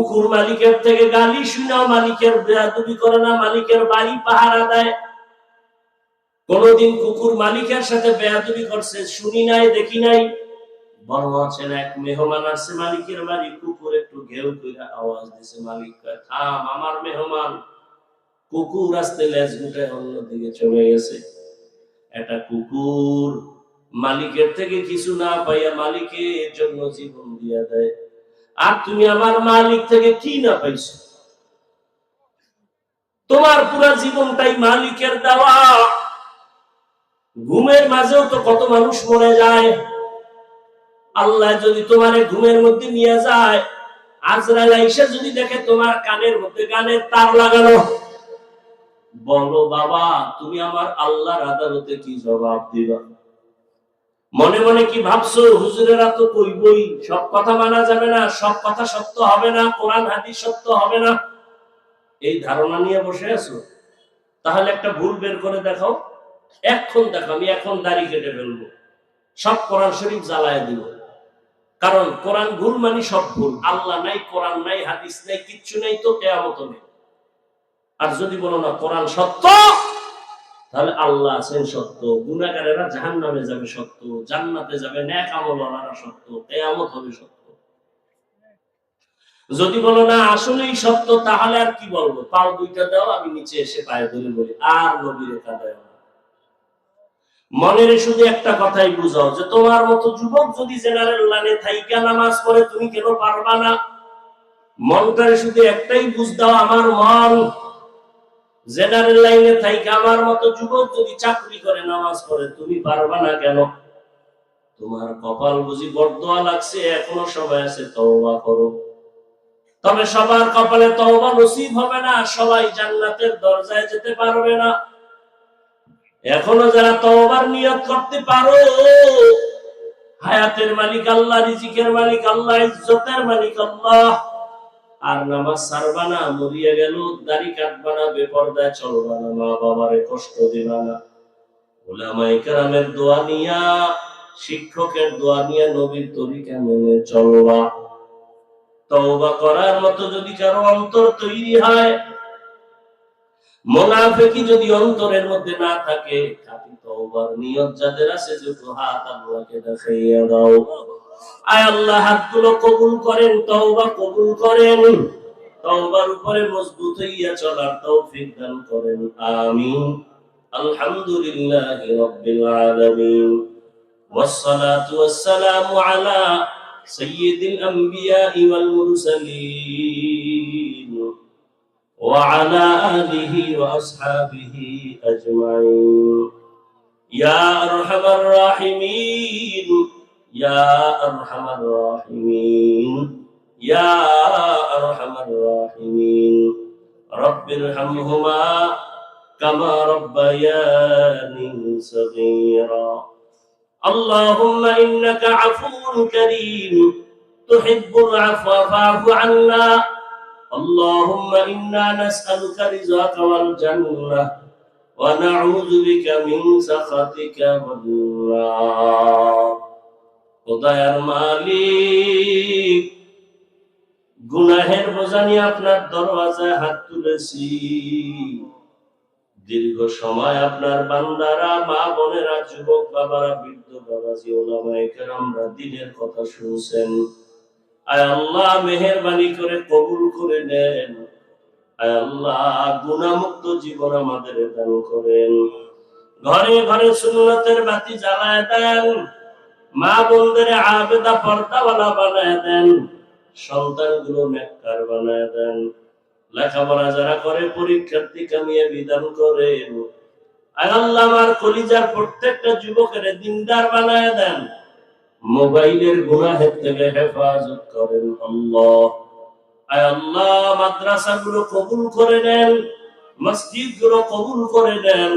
কুকুর মালিকের থেকে গালি শুনাও, মালিকের বেয়াদবি করে না, মালিকের বাড়ি পাহারা দেয়। কোনদিন কুকুর মালিকের সাথে বেয়াদবি করছে শুনি নাই, দেখি নাই। বড় আছেন এক মেহমান আসছে মালিকের বাড়ি, কুকুর একটু ঘেউ করে আওয়াজ দিছে, মালিক কয় থাম, আমার মেহমান। কুকুর আসতে লেজ গুটে অন্যদিকে চলে গেছে। একটা কুকুর মালিকের থেকে কিছু না পাইয়া মালিকের জন্য জীবন দিয়া দেয়, আর তুমি আমার মালিক থেকে কি না পাইছো? তোমার পুরা জীবনটাই মালিকের দেওয়া। ঘুমের মাঝেও তো কত মানুষ মরে যায়। আল্লাহ যদি তোমার ঘুমের মধ্যে নিয়ে যায়, আজরাইল আইসা যদি দেখে তোমার কানের মধ্যে গানের তার লাগানো, বলো বাবা তুমি আমার আল্লাহর আদালতে কি জবাব দিবা? মনে মনে কি ভাবছো হুজুরেরা তো কইবই, সব কথা মানা যাবে না, সব কথা সত্য হবে না, কোরআন হাদিস সত্য হবে না, এই ধারণা নিয়ে বসে আছো? তাহলে একটা ভুল বের করে দেখাও, এখন দেখো, আমি এখন দাড়ি কেটে ফেলবো, সব কোরআন শরীফ জ্বালায় দিব। কারণ কোরআন ভুল মানে সব ভুল, আল্লাহ নাই, কোরআন নাই, হাদিস নাই, কিচ্ছু নাই, তো কিয়ামত নেই। আর যদি বলো না কোরআন সত্য, তাহলে আল্লাহ আছেন সত্য, গুনাহগারেরা জাহান্নামে যাবে সত্য, জান্নাতে যাবে নেক আমলওয়ালারা সত্য, কিয়ামত হবে সত্য। যদি বলো না আসলেই সত্য, তাহলে আর কি বলবো? পাও দুইটা দাও, আমি নিচে এসে পায়ে ধরে বলি আর নবীর কাঁদায় না। মনের শুধু একটা কথাই বুঝাও যে তোমার মতো যুবক যদি জেনারেল লাইনে থাইকা নামাজ পড়ে, তুমি কেন পারবা না? মনটারে শুধু একটাই বুঝ দাও, আমার মন জেনারেল লাইনে থাইকা আমার মতো যুবক যদি চাকরি করে নামাজ পড়ে, তুমি পারবা না কেন? তোমার কপাল বুঝি বরদোয়া লাগছে, এখনো সময় আছে, তওবা করো। তবে সবার কপালে তওবা নসিব হবে না, সবাই জান্নাতের দরজায় যেতে পারবে না। এখনো যারা তওবার নিয়ত করতে পারো, হায়াতের মালিক আল্লাহ, রিজিকের মালিক আল্লাহ, ইজ্জতের মালিক আল্লাহ, আর নামাজ ছাড়বা না, মরিয়া গেল দাড়ি কাটবা না, বেপরদায় চলবা না, মা বাবারে কষ্ট দিবা না, উলামায়ে কেরামের দোয়া নিয়া, শিক্ষকের দোয়া নিয়া নবীর তরিকা মেনে চলবা। তওবা করার মতো যদি কারো অন্তর তৈরি হয়, মুনাফিকি যদি অন্তরের মধ্যে না থাকে, খাঁটি তওবার নিয়ত যাদের আছে, দুটো হাত আল্লাহকে দেখাইয়া দাও। আয় আল্লাহ হাতগুলো কবুল করেন, তওবা কবুল করেন, তওবার উপরে মজবুত হইয়া চলার তৌফিক দান করেন, আমিন। আলহামদুলিল্লাহি রাব্বিল আলামিন, ওয়াসসালাতু ওয়াসসালামু আলা সাইয়্যিদিল আমবিয়া ওয়াল মুরসালিন وعلى آله وأصحابه أجمعين يا أرحم الراحمين يا أرحم الراحمين يا أرحم الراحمين رب ارحمهما كما ربياني صغيرا اللهم إنك عفو كريم تحب العفو فاعف عنا اللهم إنا نسألك رضاك والجنة ونعوذ بك من سخطك والنار খোদার মালিক, গুনাহের বোঝা নিয়ে আপনার দরওয়াজায় হাত তুলেছি। দীর্ঘ সময় আপনার বান্দারা, মা বোনেরা, যুবক বাবারা, বৃদ্ধ বাবাজি, ওলামায়ে কেরামরা দিনের কথা শুনছেন। আয় আল্লাহ মেহেরবানি করে কবুল করে নেন। আয় আল্লাহ গুনাহমুক্ত জীবন আমাদের দান করেন। ঘরে ঘরে সুন্নতের বাতি জ্বালায় দেন। মা বোনদের আবেদা পর্দাওয়ালা বানায় দেন। সন্তানগুলো নেককার বানায় দেন। লেখাপড়া যারা করে পরীক্ষার্থী কামিয়াবি দান করেন। আয় আল্লাহ আমার কলিজার প্রত্যেকটা যুবকের দিনদার বানায় দেন। মোবাইলের গুনাহের থেকে হেফাজত করেন আল্লাহ। আয় আল্লাহ মাদ্রাসাগুলো কবুল করে নেন, মসজিদগুলো কবুল করে নেন।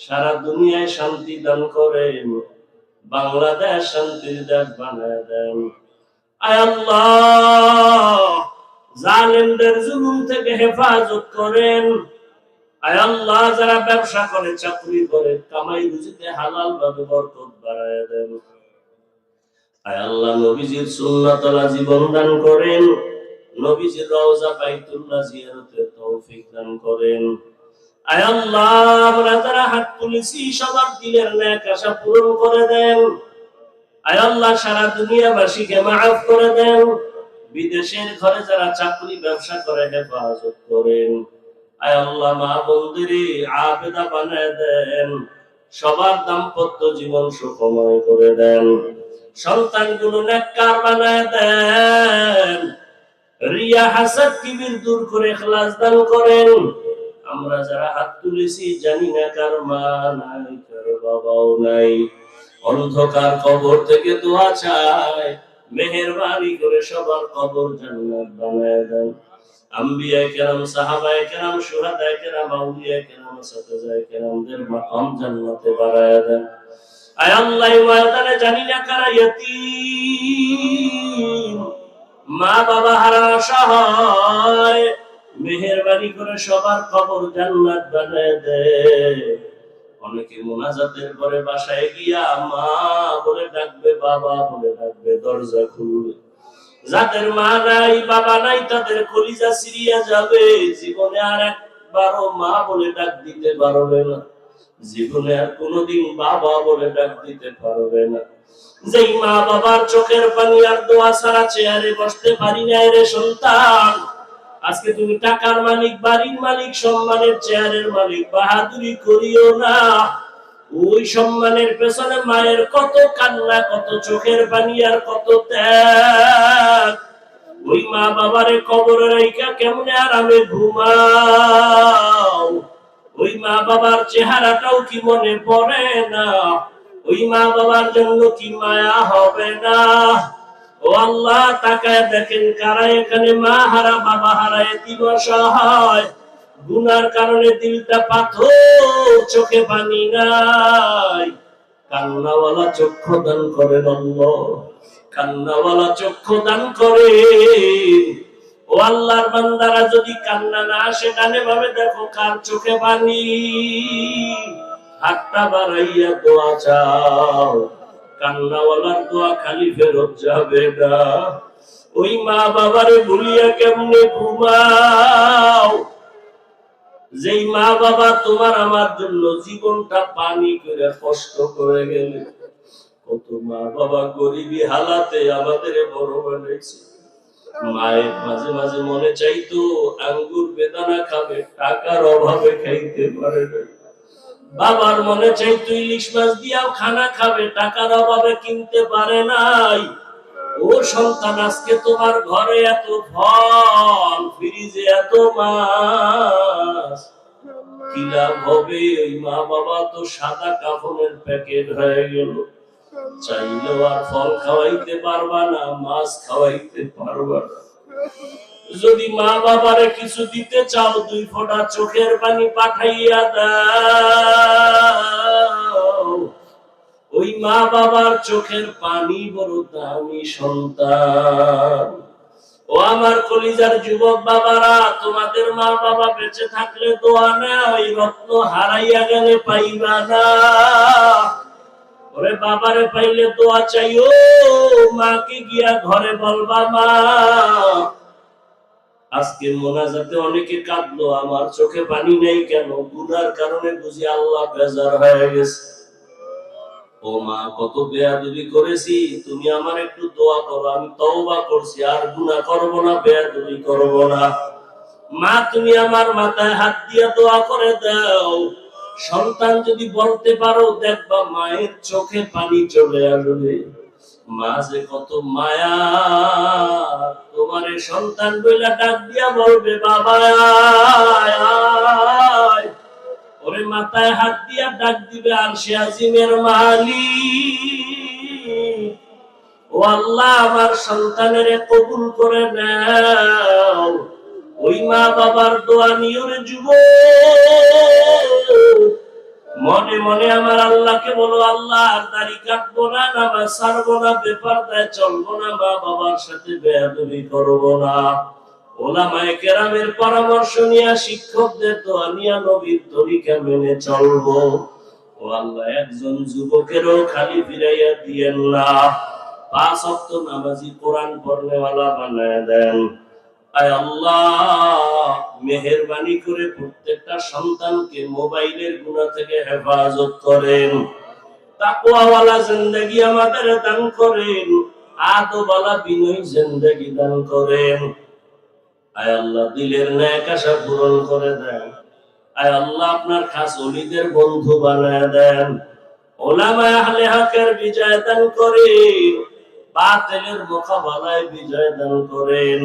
সারা দুনিয়ায় শান্তি দান করেন। বাংলাদেশ শান্তির দেশ বানায় দেন। আয় আল্লাহ জালেমদের জুলুম থেকে হেফাজত করেন। আয় আল্লাহ যারা ব্যবসা করে, চাকরি করে, কামাই রুজিতে হালাল ভাবে বরকত বাড়ায় দেন। আয় আল্লাহ নবীজির সুন্নাতওয়ালা জীবন দান করেন। নবীজির রওজা বাইতুল্লাহ জিয়ারতের তৌফিক দান করেন। আয় আল্লাহ, আমরা যারা হাত তুলেছি সবার দিলের নেক আশা পূরণ করে দেন। আয় আল্লাহ, সারা দুনিয়াবাসীকে মাফ করে দেন। বিদেশের ঘরে যারা চাকরি ব্যবসা করে হেফাজত করেন। আয় আল্লাহ, মা বোনদেরই আবেদা বানায় দেন। সবার দাম্পত্য জীবন সুখময় করে দেন। সন্তানগুলো নেককার বানায় দেন। রিয়া হাসাদ কিবির দূর করে ইখলাস দান করেন। আমরা যারা হাত তুলেছি জানি না কার মা নাই, কার বাবাও নাই। অন্ধকার কবর থেকে দোয়া চাই, মেহেরবানি করে সবার কবর জান্নাত বানায় দেন। আম্বিয়া কেরাম, সাহাবায়ে কেরাম, শুহাদায়ে কেরাম, আউলিয়া কেরাম, সাদায়ে কেরামদের মাকাম জান্নাতে বাড়ায় দেন। আয় আল্লাহ, এই ময়দানে জানি না কারা ইয়তীম, মা বাবা হারা অসহায়, মেহেরবানি করে সবার কবর জান্নাত বানায় দে। অনেকে মোনাজাতের পরে বাসায় গিয়া মা বলে ডাকবে, বাবা বলে ডাকবে, দরজা খুলবে। যাদের মা নাই বাবা নাই তাদের কলিজা সিরিয়া যাবে। জীবনে আর একবারও মা বলে ডাক দিতে পারবে না, জীবনে আর কোনোদিন বাবা বলে ডাক দিতে পারবে না। যেই মা বাবার চোখের পানি আর দোয়া ছাড়া চেয়ারে বসতে পারি না রে সন্তান, আজকে তুমি টাকার মালিক, বাড়ির মালিক, সম্মানের চেয়ারের মালিক, বাহাদুরি করিও না। ওই সম্মানের পেছনে মায়ের কত কান্না, কত চোখের পানি আর কত ত্যাগ। ওই মা বাবারে কবরে রাইখা কেমনে আরামে ঘুমাও? ওই মা বাবার চেহারাটাও কি মনে পড়ে না? ওই মা বাবার জন্য কি মায়া হবে না? ও আল্লাহ, তাকায় দেখেন কারা এখানে মা হারা, বাবা হারা, এতিম অসহায়। গুনার কারণে দিলটা পাথর, চোখে পানি নাই। কান্নাওয়ালা চক্ষু দান করেন আল্লাহ, কান্নাওয়ালা চক্ষু দান করে। ও আল্লাহর বান্দারা, যদি কান্না না আসে ডানে ভাবে দেখো কার চোখে পানি। হাতটা বাড়াইয়া দোয়া চাও, কান্নাওয়ালার দোয়া খালি ফেরত যাবে না। ওই মা বাবারে ভুলিয়া কেমনে ঘুমাও? যেই মা বাবা তোমার আমার জন্য জীবনটা পানি করে কষ্ট করে গেলে। কত মা বাবা গরিবী হালাতে আমাদের বড় বানাইছে। মায়ের মাঝে মাঝে মনে চাইতো আঙ্গুর বেদানা খাবে, টাকার অভাবে খাইতে পারে না। বাবার মনে চাইতো ইলিশ মাছ দিয়াও খানা খাবে, টাকার অভাবে কিনতে পারে নাই। ও সন্তান, আজকে তোমার ঘরে এত ফল, ফ্রিজে এত মাছ, কি লাভ হবে? ওই মা বাবা তো সাদা কাফনের প্যাকেট হয়ে গেল। চাইলেও আর ফল খাওয়াইতে পারবা না, মাছ খাওয়াইতে পারবা না। যদি মা বাবারে কিছু দিতে চাও, 2 ফোঁটা চোখের পানি পাঠাইয়া দাও। ওই মা বাবার চোখের পানি বড় দামি সন্তান। ও আমার কলিজার যুবক বাবারা, তোমাদের মা বাবা বেঁচে থাকলে দোয়া নাই, রত্ন হারাইয়া গেলে পাইবা না। ওরে বাবারে পাইলে দোয়া চাইও, মাকে গিয়া ঘরে বলবা, মা আজকে মোনাজাতে অনেকে কাঁদলো, আমার চোখে পানি নেই কেন? গুনার কারণে বুঝি আল্লাহ বেজার হয়ে গেছে। ও মা, কত বেয়াদবি করেছি, তুমি আমার একটু দোয়া করো, আমি তওবা করছি, আর গুনাহ করব না, বেয়াদবি করব না। মা, তুমি আমার মাথায় হাত দিয়ে দোয়া করে দাও। সন্তান যদি বলতে পারো, দেখবা মায়ের চোখে পানি চলে আসবে। মা যে কত মায়া, তোমার সন্তান বইলা ডাক দিয়া বলবে, বাবা আয়। ওরে মাথায় হাত দিয়া ডাক দিবে আরশে আজিমের মালিক। ও আল্লাহ, আমার সন্তানের কবুল করে নাও। ওই মা বাবার দোয়া নিয়ে রে যুবক, মনে মনে আমার আল্লাহকে বলো, আল্লাহ আর দাড়ি কাটবো না, নামাজ ছাড়বো না, বেপরদায় চলবো না, মা বাবার সাথে বেয়াদবি করবো না। ওলামায়ে কেরামের পরামর্শ নিয়ে, শিক্ষকদের দোয়া নিয়ে নবীর তরিকা মেনে চলবো। ও আল্লাহ, একজন যুবকেরও খালি ফিরাইয়া দিয়েন না। 5 ওয়াক্ত নামাজি, কোরআন পড়নেওয়ালা বানায় দেন। আয় আল্লাহ, মেহেরবানি করে প্রত্যেকটা সন্তানকে মোবাইলের গুনাহ থেকে হেফাজত করেন, তাকওয়াওয়ালা জিন্দেগি আমাদের দান করেন, আদবওয়ালা বিনয়ী জিন্দেগি দান করেন। আয় আল্লাহ, দিলের নেক আশা পূরণ করে দেন। আয় আল্লাহ, আপনার খাস ওলিদের বন্ধু বানায় দেন। ওলামায়ে আহলে হকের বিজয় দান করেন, বাতিলের মোকাবেলায় বিজয় দান করেন।